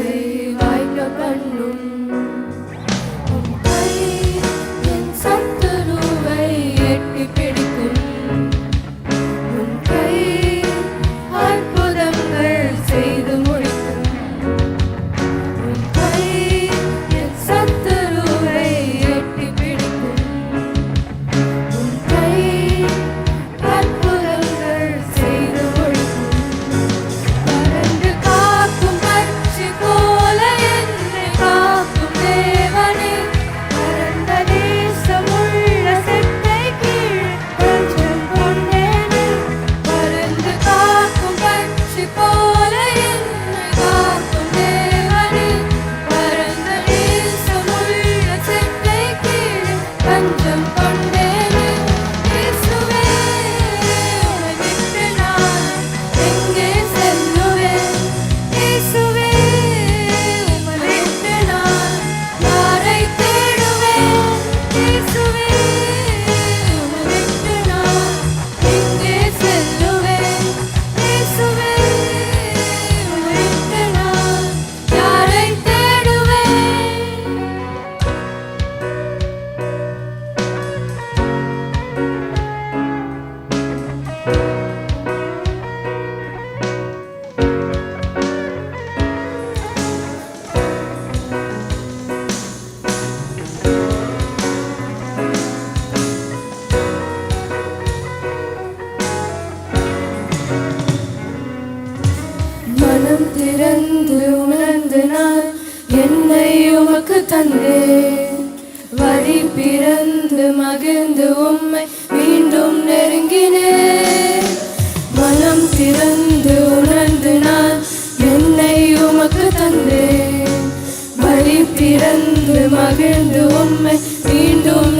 ஆசை வாய்க்க பண்ணும் உன் கை என் சத்துருவை எட்டி பிடிக்கும் உன் கை அற்புதங்கள் செய்து முடிக்கும் உன் கை என் சத்துருவை எட்டி பிடிக்கும் உன் கை அற்புதங்கள் செய்து முடிக்கும் பறந்து காக்கும் பட்சி போல என்னை காக்கும் தேவனே பரந்த தேசமுள்ள செட்டை கீழ் தஞ்சம் கொண்டேனே பறந்து காக்கும் பட்சி போல என்னை காக்கும் தேவனே பரந்த தேசமுள்ள செட்டை கீழ் தஞ்சம் கொண்டேனே இயேசுவே உம்மை விட்டு நான் எங்கே செல்லுவேன் இயேசுவே உம்மை விட்டு நான் யாரை தேடுவேன் இயேசுவே உம்மை விட்டு நான் எங்கே செல்லுவேன் இயேசுவே உம்மை விட்டு நான் யாரை தேடுவேன். மனம் திறந்து உணர்ந்து நான் என்னை உமக்கு தந்தேன் வழி பிறந்து மகிழ்ந்து உம்மை மீண்டும் நெருங்கினேன் மனம் திறந்து உணர்ந்து நான் என்னை உமக்கு தந்தேன் வழி பிறந்து மகிழ்ந்து உம்மை மீண்டும்